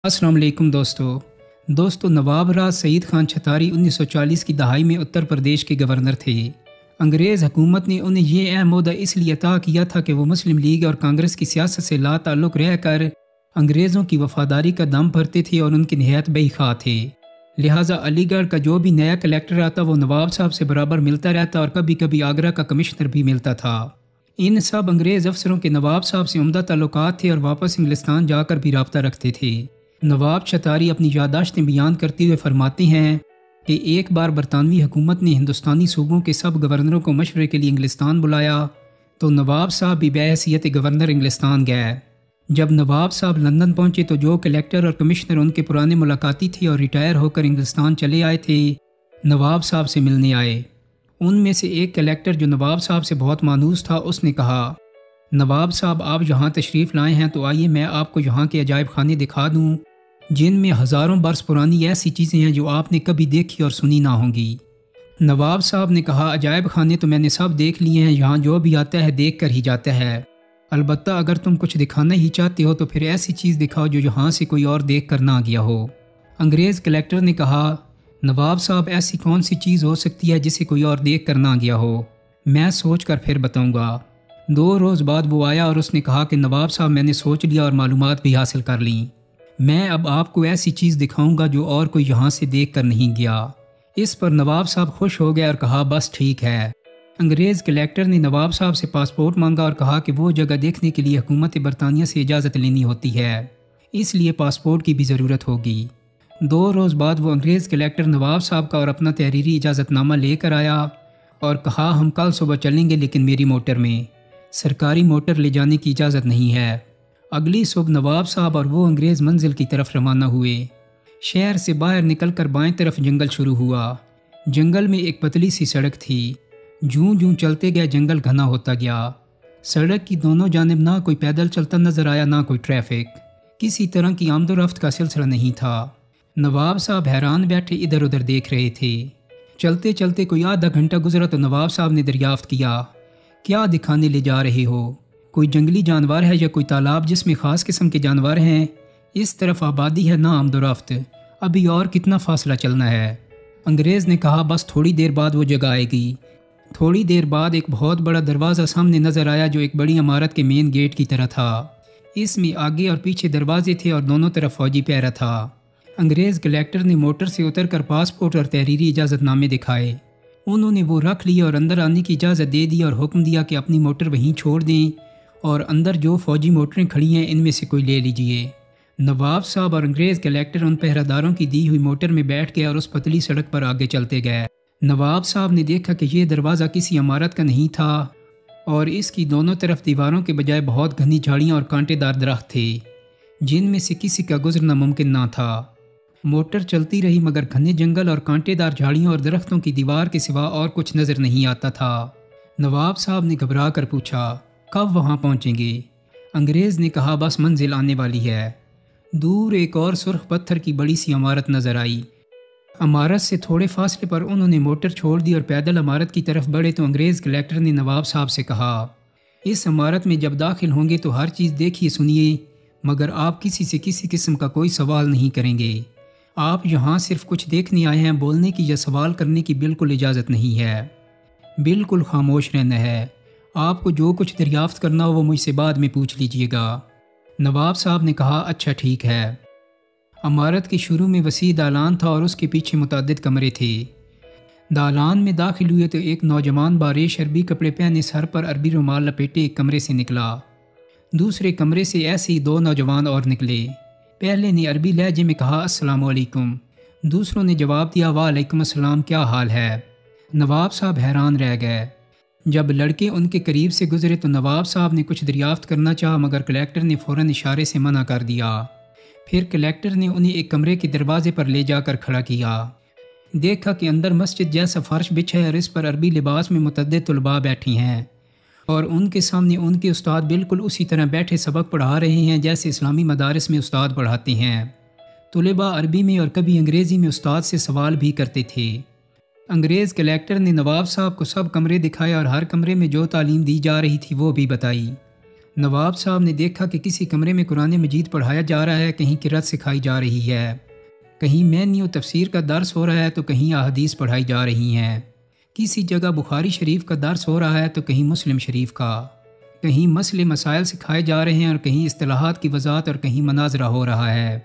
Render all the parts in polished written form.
السلام علیکم دوستو نواب راز سعید خان چھتاری 1940 کی دہائی میں اتر پردیش کے گورنر تھے۔ انگریز حکومت نے انہیں یہ اہم عہدہ اس لیے عطا کیا تھا کہ وہ مسلم لیگ اور کانگریس کی سیاست سے لا تعلق رہ کر انگریزوں کی وفاداری کا دم بھرتے تھے اور ان کے نہایت بے خواہ تھے۔ لہٰذا علی گڑھ کا جو بھی نیا کلیکٹر آتا وہ نواب صاحب سے برابر ملتا رہتا اور کبھی کبھی آگرہ کا کمشنر بھی ملتا تھا۔ ان سب انگریز افسروں کے نواب صاحب سے عمدہ تعلقات تھے اور واپس انگلستان جا کر بھی رابطہ رکھتے تھے۔ نواب چھتاری اپنی یادداشتیں بیان کرتے ہوئے فرماتے ہیں کہ ایک بار برطانوی حکومت نے ہندوستانی صوبوں کے سب گورنروں کو مشورے کے لیے انگلستان بلایا تو نواب صاحب بھی بحیثیت گورنر انگلستان گئے۔ جب نواب صاحب لندن پہنچے تو جو کلیکٹر اور کمشنر ان کے پرانے ملاقاتی تھے اور ریٹائر ہو کر انگلستان چلے آئے تھے نواب صاحب سے ملنے آئے۔ ان میں سے ایک کلیکٹر جو نواب صاحب سے بہت مانوس تھا اس نے کہا، نواب صاحب آپ یہاں تشریف لائے ہیں تو آئیے میں آپ کو یہاں کے عجائب خانے دکھا دوں جن میں ہزاروں برس پرانی ایسی چیزیں ہیں جو آپ نے کبھی دیکھی اور سنی نہ ہوں گی۔ نواب صاحب نے کہا، عجائب خانے تو میں نے سب دیکھ لیے ہیں، یہاں جو بھی آتا ہے دیکھ کر ہی جاتا ہے، البتہ اگر تم کچھ دکھانا ہی چاہتے ہو تو پھر ایسی چیز دکھاؤ جو یہاں سے کوئی اور دیکھ کر نہ گیا ہو۔ انگریز کلیکٹر نے کہا، نواب صاحب ایسی کون سی چیز ہو سکتی ہے جسے کوئی اور دیکھ کر نہ گیا ہو، میں سوچ کر پھر بتاؤں گا۔ 2 روز بعد وہ آیا اور اس نے کہا کہ نواب صاحب میں نے سوچ لیا اور معلومات بھی حاصل کر لیں، میں اب آپ کو ایسی چیز دکھاؤں گا جو اور کوئی یہاں سے دیکھ کر نہیں گیا۔ اس پر نواب صاحب خوش ہو گئے اور کہا، بس ٹھیک ہے۔ انگریز کلیکٹر نے نواب صاحب سے پاسپورٹ مانگا اور کہا کہ وہ جگہ دیکھنے کے لیے حکومت برطانیہ سے اجازت لینی ہوتی ہے، اس لیے پاسپورٹ کی بھی ضرورت ہوگی۔ 2 روز بعد وہ انگریز کلیکٹر نواب صاحب کا اور اپنا تحریری اجازت نامہ لے کر آیا اور کہا، ہم کل صبح چلیں گے لیکن میری موٹر میں، سرکاری موٹر لے جانے کی اجازت نہیں ہے۔ اگلی صبح نواب صاحب اور وہ انگریز منزل کی طرف روانہ ہوئے۔ شہر سے باہر نکل کر بائیں طرف جنگل شروع ہوا۔ جنگل میں ایک پتلی سی سڑک تھی، جوں جوں چلتے گئے جنگل گھنا ہوتا گیا۔ سڑک کی دونوں جانب نہ کوئی پیدل چلتا نظر آیا نہ کوئی ٹریفک، کسی طرح کی آمد و رفت کا سلسلہ نہیں تھا۔ نواب صاحب حیران بیٹھے ادھر ادھر دیکھ رہے تھے۔ چلتے چلتے کوئی آدھا گھنٹہ گزرا تو نواب صاحب نے دریافت کیا، کیا دکھانے لے جا رہے ہو؟ کوئی جنگلی جانور ہے یا کوئی تالاب جس میں خاص قسم کے جانور ہیں؟ اس طرف آبادی ہے نہ آمد و رفت، ابھی اور کتنا فاصلہ چلنا ہے؟ انگریز نے کہا، بس تھوڑی دیر بعد وہ جگہ آئے گی۔ تھوڑی دیر بعد ایک بہت بڑا دروازہ سامنے نظر آیا جو ایک بڑی عمارت کے مین گیٹ کی طرح تھا۔ اس میں آگے اور پیچھے دروازے تھے اور دونوں طرف فوجی پہرا تھا۔ انگریز کلیکٹر نے موٹر سے اتر کر پاسپورٹ اور تحریری اجازت نامے دکھائے۔ انہوں نے وہ رکھ لیے اور اندر آنے کی اجازت دے دی اور حکم دیا کہ اپنی موٹر وہیں چھوڑ دیں اور اندر جو فوجی موٹریں کھڑی ہیں ان میں سے کوئی لے لیجئے۔ نواب صاحب اور انگریز کلیکٹر ان پہراداروں کی دی ہوئی موٹر میں بیٹھ گئے اور اس پتلی سڑک پر آگے چلتے گئے۔ نواب صاحب نے دیکھا کہ یہ دروازہ کسی عمارت کا نہیں تھا اور اس کی دونوں طرف دیواروں کے بجائے بہت گھنی جھاڑیاں اور کانٹے دار درخت تھے جن میں سے کسی کا گزرنا ممکن نہ تھا۔ موٹر چلتی رہی مگر گھنے جنگل اور کانٹے دار جھاڑیوں اور درختوں کی دیوار کے سوا اور کچھ نظر نہیں آتا تھا۔ نواب صاحب نے گھبرا کر پوچھا، کب وہاں پہنچیں گے؟ انگریز نے کہا، بس منزل آنے والی ہے۔ دور ایک اور سرخ پتھر کی بڑی سی عمارت نظر آئی۔ عمارت سے تھوڑے فاصلے پر انہوں نے موٹر چھوڑ دی اور پیدل عمارت کی طرف بڑھے تو انگریز کلیکٹر نے نواب صاحب سے کہا، اس عمارت میں جب داخل ہوں گے تو ہر چیز دیکھیے سنیے مگر آپ کسی سے کسی قسم کا کوئی سوال نہیں کریں گے۔ آپ یہاں صرف کچھ دیکھنے آئے ہیں، بولنے کی یا سوال کرنے کی بالکل اجازت نہیں ہے، بالکل خاموش رہنا ہے۔ آپ کو جو کچھ دریافت کرنا ہو وہ مجھ سے بعد میں پوچھ لیجئے گا۔ نواب صاحب نے کہا، اچھا ٹھیک ہے۔ عمارت کے شروع میں وسیع دالان تھا اور اس کے پیچھے متعدد کمرے تھے۔ دالان میں داخل ہوئے تو ایک نوجوان باریش عربی کپڑے پہنے سر پر عربی رومال لپیٹے ایک کمرے سے نکلا۔ دوسرے کمرے سے ایسے ہی 2 نوجوان اور نکلے۔ پہلے نے عربی لہجے میں کہا، السلام علیکم۔ دوسروں نے جواب دیا، وعلیکم السلام، کیا حال ہے؟ نواب صاحب حیران رہ گئے۔ جب لڑکے ان کے قریب سے گزرے تو نواب صاحب نے کچھ دریافت کرنا چاہا مگر کلیکٹر نے فوراً اشارے سے منع کر دیا۔ پھر کلیکٹر نے انہیں ایک کمرے کے دروازے پر لے جا کر کھڑا کیا۔ دیکھا کہ اندر مسجد جیسا فرش بچھا ہے اور اس پر عربی لباس میں متعدد طلباء بیٹھی ہیں اور ان کے سامنے ان کے استاد بالکل اسی طرح بیٹھے سبق پڑھا رہے ہیں جیسے اسلامی مدارس میں استاد پڑھاتے ہیں۔ طلباء عربی میں اور کبھی انگریزی میں استاد سے سوال بھی کرتے تھے۔ انگریز کلیکٹر نے نواب صاحب کو سب کمرے دکھائے اور ہر کمرے میں جو تعلیم دی جا رہی تھی وہ بھی بتائی۔ نواب صاحب نے دیکھا کہ کسی کمرے میں قرآن مجید پڑھایا جا رہا ہے، کہیں قرأت سکھائی جا رہی ہے، کہیں معنی و تفسیر کا درس ہو رہا ہے تو کہیں احادیث پڑھائی جا رہی ہیں، کسی جگہ بخاری شریف کا درس ہو رہا ہے تو کہیں مسلم شریف کا، کہیں مسئلے مسائل سکھائے جا رہے ہیں اور کہیں اصطلاحات کی وضاحت اور کہیں مناظرہ ہو رہا ہے۔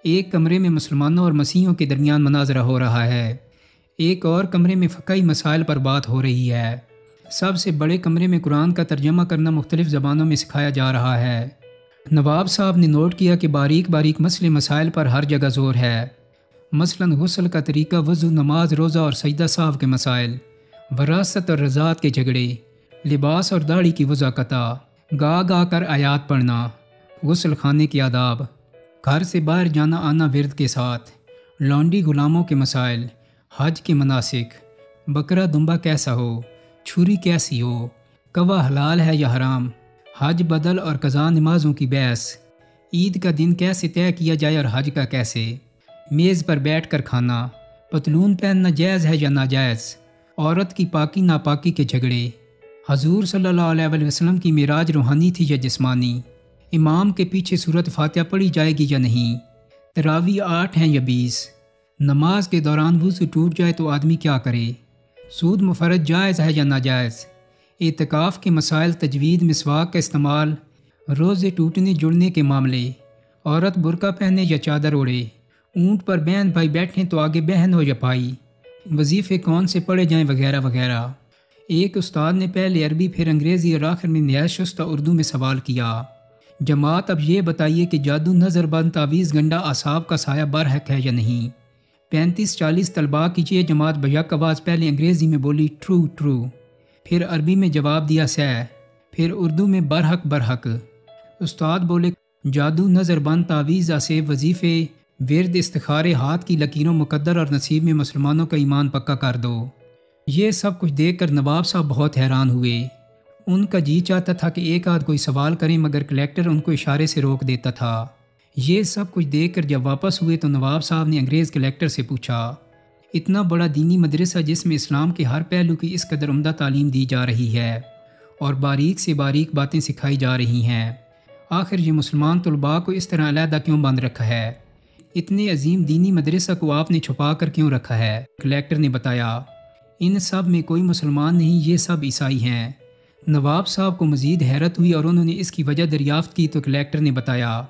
ایک کمرے میں مسلمانوں اور مسیحیوں کے درمیان مناظرہ ہو رہا ہے، ایک اور کمرے میں فقہی مسائل پر بات ہو رہی ہے، سب سے بڑے کمرے میں قرآن کا ترجمہ کرنا مختلف زبانوں میں سکھایا جا رہا ہے۔ نواب صاحب نے نوٹ کیا کہ باریک باریک مسئلے مسائل پر ہر جگہ زور ہے، مثلاً غسل کا طریقہ، وضو، نماز، روزہ اور سجدہ صاحب کے مسائل، وراثت اور رضاعت کے جھگڑے، لباس اور داڑھی کی وضاحت، گا گا کر آیات پڑھنا، غسل خانے کے آداب، گھر سے باہر جانا آنا ورد کے ساتھ، لونڈی غلاموں کے مسائل، حج کے مناسک، بکرا دمبا کیسا ہو، چھری کیسی ہو، کوا حلال ہے یا حرام، حج بدل اور قضا نمازوں کی بحث، عید کا دن کیسے طے کیا جائے اور حج کا کیسے، میز پر بیٹھ کر کھانا، پتلون پہننا جائز ہے یا ناجائز، عورت کی پاکی ناپاکی کے جھگڑے، حضور صلی اللہ علیہ وسلم کی معراج روحانی تھی یا جسمانی، امام کے پیچھے سورۃ فاتحہ پڑھی جائے گی یا نہیں، تراویح 8 ہیں یا 20، نماز کے دوران وضو ٹوٹ جائے تو آدمی کیا کرے، سود مفرد جائز ہے یا ناجائز، اعتکاف کے مسائل، تجوید، مسواک کا استعمال، روزے ٹوٹنے جڑنے کے معاملے، عورت برقع پہنے یا چادر اوڑھے، اونٹ پر بہن بھائی بیٹھیں تو آگے بہن ہو یا بھائی، وظیفے کون سے پڑھے جائیں وغیرہ وغیرہ۔ ایک استاد نے پہلے عربی پھر انگریزی اور آخر میں نہایت شستہ اردو میں سوال کیا، جماعت اب یہ بتائیے کہ جادو، نظر بند، تعویذ، گنڈا، اعصاب کا سایہ برحق ہے یا نہیں۔ 35-40 طلباء کی یہ جماعت بیک آواز پہلے انگریزی میں بولی ٹرو ٹرو، پھر عربی میں جواب دیا سہ، پھر اردو میں برحق برحق۔ استاد بولے، جادو، نظر بند، تعویذ، اسیب، وظیفے، ورد، استخارے، ہاتھ کی لکیروں، مقدر اور نصیب میں مسلمانوں کا ایمان پکا کر دو۔ یہ سب کچھ دیکھ کر نواب صاحب بہت حیران ہوئے۔ ان کا جی چاہتا تھا کہ ایک آدھ کوئی سوال کریں، مگر کلیکٹر ان کو اشارے سے روک دیتا تھا۔ یہ سب کچھ دیکھ کر جب واپس ہوئے تو نواب صاحب نے انگریز کلیکٹر سے پوچھا، اتنا بڑا دینی مدرسہ جس میں اسلام کے ہر پہلو کی اس قدر عمدہ تعلیم دی جا رہی ہے اور باریک سے باریک باتیں سکھائی جا رہی ہیں، آخر یہ مسلمان طلباء کو اس طرح علیحدہ کیوں بند رکھا ہے؟ اتنے عظیم دینی مدرسہ کو آپ نے چھپا کر کیوں رکھا ہے؟ کلیکٹر نے بتایا، ان سب میں کوئی مسلمان نہیں، یہ سب عیسائی ہیں۔ نواب صاحب کو مزید حیرت ہوئی اور انہوں نے اس کی وجہ دریافت کی تو کلیکٹر نے بتایا،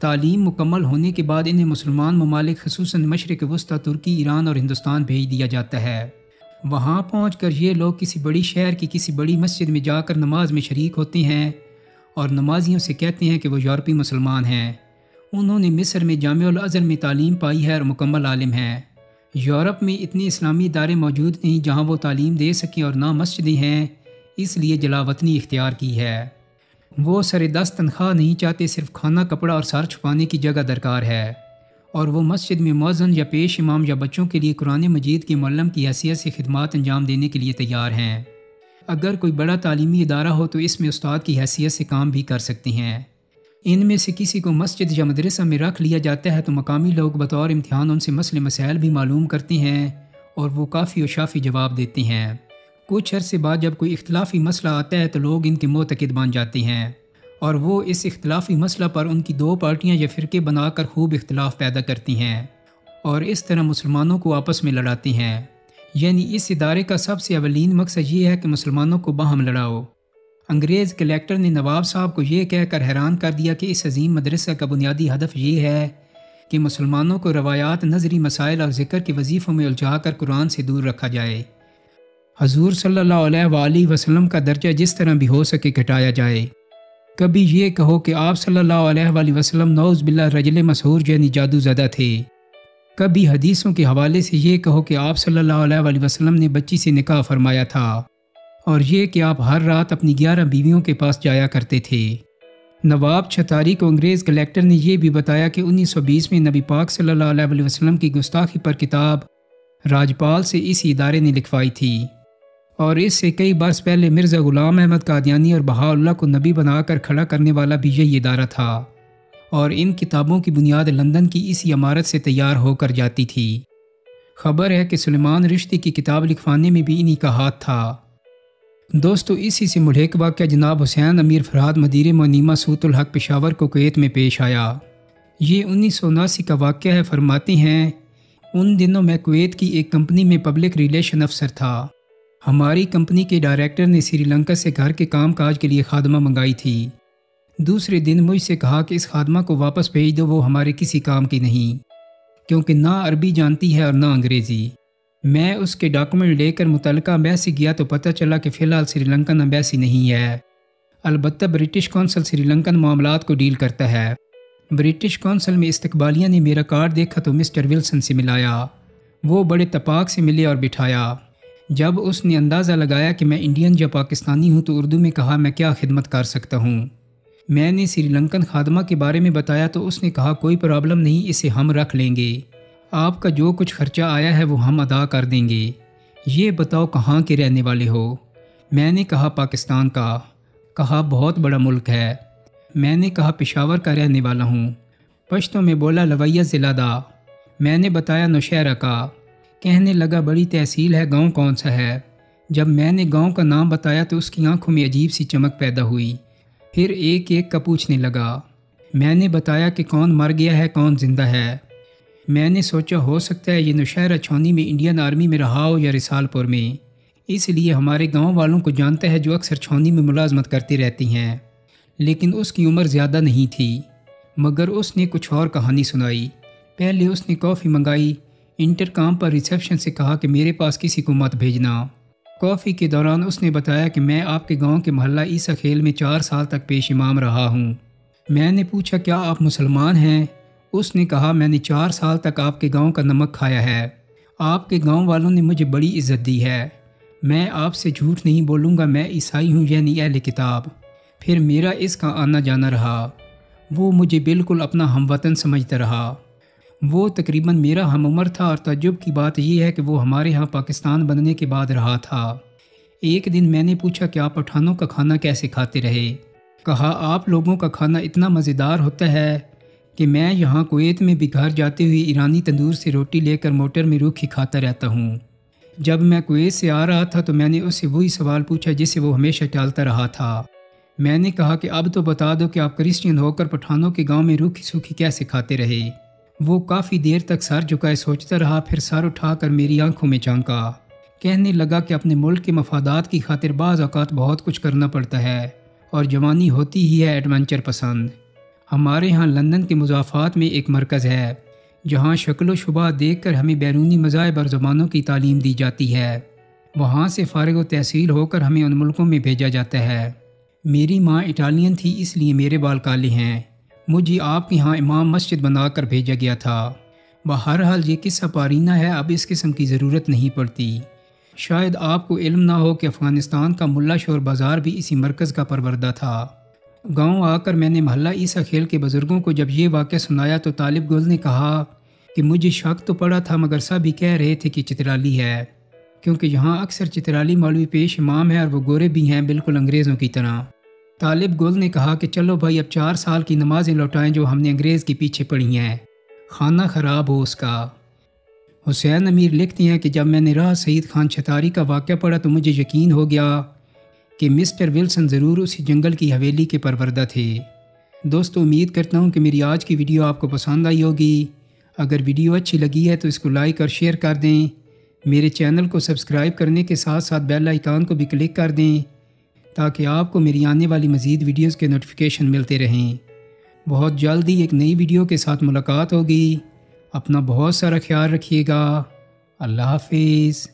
تعلیم مکمل ہونے کے بعد انہیں مسلمان ممالک خصوصاً مشرق وسطیٰ، ترکی، ایران اور ہندوستان بھیج دیا جاتا ہے۔ وہاں پہنچ کر یہ لوگ کسی بڑی شہر کی کسی بڑی مسجد میں جا کر نماز میں شریک ہوتے ہیں اور نمازیوں سے کہتے ہیں کہ وہ یورپی مسلمان ہیں۔ انہوں نے مصر میں جامع الازہر میں تعلیم پائی ہے اور مکمل عالم ہیں۔ یورپ میں اتنے اسلامی ادارے موجود نہیں جہاں وہ تعلیم دے سکیں اور نہ مسجدیں ہیں، اس لیے جلاوطنی اختیار کی ہے۔ وہ سر دست تنخواہ نہیں چاہتے، صرف کھانا، کپڑا اور سر چھپانے کی جگہ درکار ہے، اور وہ مسجد میں مؤذن یا پیش امام یا بچوں کے لیے قرآن مجید کے معلم کی حیثیت سے خدمات انجام دینے کے لیے تیار ہیں۔ اگر کوئی بڑا تعلیمی ادارہ ہو تو اس میں استاد کی حیثیت سے کام بھی کر سکتے ہیں۔ ان میں سے کسی کو مسجد یا مدرسہ میں رکھ لیا جاتا ہے تو مقامی لوگ بطور امتحان ان سے مسئلے مسائل بھی معلوم کرتے ہیں اور وہ کافی و شافی جواب دیتے ہیں۔ کچھ عرصے بعد جب کوئی اختلافی مسئلہ آتا ہے تو لوگ ان کے معتقد بن جاتے ہیں اور وہ اس اختلافی مسئلہ پر ان کی دو پارٹیاں یا فرقے بنا کر خوب اختلاف پیدا کرتی ہیں اور اس طرح مسلمانوں کو آپس میں لڑاتے ہیں۔ یعنی اس ادارے کا سب سے اولین مقصد یہ ہے کہ مسلمانوں کو باہم لڑاؤ۔ انگریز کلیکٹر نے نواب صاحب کو یہ کہہ کر حیران کر دیا کہ اس عظیم مدرسہ کا بنیادی ہدف یہ ہے کہ مسلمانوں کو روایات، نظری مسائل اور ذکر کے وظیفوں میں الجھا کر قرآن سے دور رکھا جائے، حضور صلی اللہ علیہ وآلہ وسلم کا درجہ جس طرح بھی ہو سکے گھٹایا جائے۔ کبھی یہ کہو کہ آپ صلی اللہ علیہ وآلہ وسلم نعوذ باللہ رجل مسحور یعنی جادو زدہ تھے، کبھی حدیثوں کے حوالے سے یہ کہو کہ آپ صلی اللہ علیہ وآلہ وسلم نے بچی سے نکاح فرمایا تھا، اور یہ کہ آپ ہر رات اپنی 11 بیویوں کے پاس جایا کرتے تھے۔ نواب چھتاری کو انگریز کلیکٹر نے یہ بھی بتایا کہ 1920 میں نبی پاک صلی اللہ علیہ وآلہ وسلم کی گستاخی پر کتاب راجپال سے اسی ادارے نے لکھوائی تھی، اور اس سے کئی برس پہلے مرزا غلام احمد قادیانی اور بہاءاللہ کو نبی بنا کر کھڑا کرنے والا بھی یہی ادارہ تھا، اور ان کتابوں کی بنیاد لندن کی اسی عمارت سے تیار ہو کر جاتی تھی۔ خبر ہے کہ سلیمان رشدی کی کتاب لکھوانے میں بھی انہی کا ہاتھ تھا۔ دوستو اسی سے ملحق واقعہ جناب حسین امیر فرہاد مدیر مونیما سوت الحق پشاور کو کویت میں پیش آیا۔ یہ 1979 کا واقعہ ہے۔ فرماتے ہیں ان دنوں میں کویت کی ایک کمپنی میں پبلک ریلیشن افسر تھا۔ ہماری کمپنی کے ڈائریکٹر نے سری لنکا سے گھر کے کام کاج کے لیے خادمہ منگائی تھی۔ دوسرے دن مجھ سے کہا کہ اس خادمہ کو واپس بھیج دو، وہ ہمارے کسی کام کی نہیں، کیونکہ نہ عربی جانتی ہے اور نہ انگریزی۔ میں اس کے ڈاکومنٹ لے کر متعلقہ ایمبیسی گیا تو پتہ چلا کہ فی الحال سری لنکن ایمبیسی نہیں ہے، البتہ برٹش کونسل سری لنکن معاملات کو ڈیل کرتا ہے۔ برٹش کونسل میں استقبالیہ نے میرا کارڈ دیکھا تو مسٹر ولسن سے ملایا۔ وہ بڑے اتفاق سے ملے اور بٹھایا۔ جب اس نے اندازہ لگایا کہ میں انڈین یا پاکستانی ہوں تو اردو میں کہا میں کیا خدمت کر سکتا ہوں۔ میں نے سری لنکن خادمہ کے بارے میں بتایا تو اس نے کہا کوئی پرابلم نہیں، اسے ہم رکھ لیں گے، آپ کا جو کچھ خرچہ آیا ہے وہ ہم ادا کر دیں گے۔ یہ بتاؤ کہاں کے رہنے والے ہو؟ میں نے کہا پاکستان کا۔ کہا بہت بڑا ملک ہے۔ میں نے کہا پشاور کا رہنے والا ہوں۔ پشتوں میں بولا لویہ ضلع دا۔ میں نے بتایا نوشہرہ کا۔ کہنے لگا بڑی تحصیل ہے، گاؤں کون سا ہے؟ جب میں نے گاؤں کا نام بتایا تو اس کی آنکھوں میں عجیب سی چمک پیدا ہوئی، پھر ایک ایک کا پوچھنے لگا۔ میں نے بتایا کہ کون مر گیا ہے، کون زندہ ہے۔ میں نے سوچا ہو سکتا ہے یہ نوشہرہ چھونی میں انڈین آرمی میں رہا ہو یا رسال پور میں، اس لیے ہمارے گاؤں والوں کو جانتا ہے جو اکثر چھونی میں ملازمت کرتی رہتی ہیں، لیکن اس کی عمر زیادہ نہیں تھی۔ مگر اس نے کچھ اور کہانی سنائی۔ پہلے اس نے کافی منگائی، انٹر کام پر ریسیپشن سے کہا کہ میرے پاس کسی کو مت بھیجنا۔ کافی کے دوران اس نے بتایا کہ میں آپ کے گاؤں کے محلہ عیسیٰ خیل میں 4 سال تک پیش امام رہا ہوں۔ میں نے پوچھا کیا آپ مسلمان ہیں؟ اس نے کہا میں نے 4 سال تک آپ کے گاؤں کا نمک کھایا ہے، آپ کے گاؤں والوں نے مجھے بڑی عزت دی ہے، میں آپ سے جھوٹ نہیں بولوں گا، میں عیسائی ہوں یعنی اہل کتاب۔ پھر میرا اس کا آنا جانا رہا، وہ مجھے بالکل اپنا ہم وطن سمجھتا رہا۔ وہ تقریباً میرا ہم عمر تھا اور تعجب کی بات یہ ہے کہ وہ ہمارے ہاں پاکستان بننے کے بعد رہا تھا۔ ایک دن میں نے پوچھا کہ آپ پٹھانوں کا کھانا کیسے کھاتے رہے؟ کہا آپ لوگوں کا کھانا اتنا مزیدار ہوتا ہے کہ میں یہاں کویت میں بھی گھر جاتے ہوئے ایرانی تندور سے روٹی لے کر موٹر میں روکھی کھاتا رہتا ہوں۔ جب میں کویت سے آ رہا تھا تو میں نے اس سے وہی سوال پوچھا جسے وہ ہمیشہ ٹالتا رہا تھا۔ میں نے کہا کہ اب تو بتا دو کہ آپ کرسچین ہو کر پٹھانوں کے گاؤں میں روکھی سوکھی کیسے کھاتے رہے؟ وہ کافی دیر تک سر جھکائے سوچتا رہا، پھر سر اٹھا کر میری آنکھوں میں جھانکا۔ کہنے لگا کہ اپنے ملک کے مفادات کی خاطر بعض اوقات بہت کچھ کرنا پڑتا ہے اور جوانی ہوتی ہی ہے ایڈونچر پسند۔ ہمارے ہاں لندن کے مضافات میں ایک مرکز ہے جہاں شکل و شبہ دیکھ کر ہمیں بیرونی مذاہب اور زبانوں کی تعلیم دی جاتی ہے۔ وہاں سے فارغ و تحصیل ہو کر ہمیں ان ملکوں میں بھیجا جاتا ہے۔ میری ماں اٹالین تھی اس لیے میرے بال کالے ہیں۔ مجھے آپ کے ہاں امام مسجد بنا کر بھیجا گیا تھا۔ بہرحال یہ قصہ پارینہ ہے، اب اس قسم کی ضرورت نہیں پڑتی۔ شاید آپ کو علم نہ ہو کہ افغانستان کا ملا شور بازار بھی اسی مرکز کا پروردہ تھا۔ گاؤں آ کر میں نے محلہ عیسیٰ خیل کے بزرگوں کو جب یہ واقعہ سنایا تو طالب گل نے کہا کہ مجھے شک تو پڑا تھا مگر سبھی کہہ رہے تھے کہ چترالی ہے، کیونکہ یہاں اکثر چترالی مولوی پیش امام ہے اور وہ گورے بھی ہیں بالکل انگریزوں کی طرح۔ طالب گل نے کہا کہ چلو بھائی اب 4 سال کی نمازیں لوٹائیں جو ہم نے انگریز کے پیچھے پڑھی ہیں، خانہ خراب ہو اس کا۔ حسین امیر لکھتے ہیں کہ جب میں نے راہ سعید خان چھتاری کا واقعہ پڑھا تو مجھے یقین ہو گیا کہ مسٹر ولسن ضرور اسی جنگل کی حویلی کے پروردہ تھے۔ دوستو امید کرتا ہوں کہ میری آج کی ویڈیو آپ کو پسند آئی ہوگی۔ اگر ویڈیو اچھی لگی ہے تو اس کو لائک اور شیئر کر دیں۔ میرے چینل کو سبسکرائب کرنے کے ساتھ ساتھ بیل آئیکن کو بھی کلک کر دیں تاکہ آپ کو میری آنے والی مزید ویڈیوز کے نوٹیفیکیشن ملتے رہیں۔ بہت جلدی ایک نئی ویڈیو کے ساتھ ملاقات ہوگی۔ اپنا بہت سارا خیال رکھیے گا۔ اللہ حافظ۔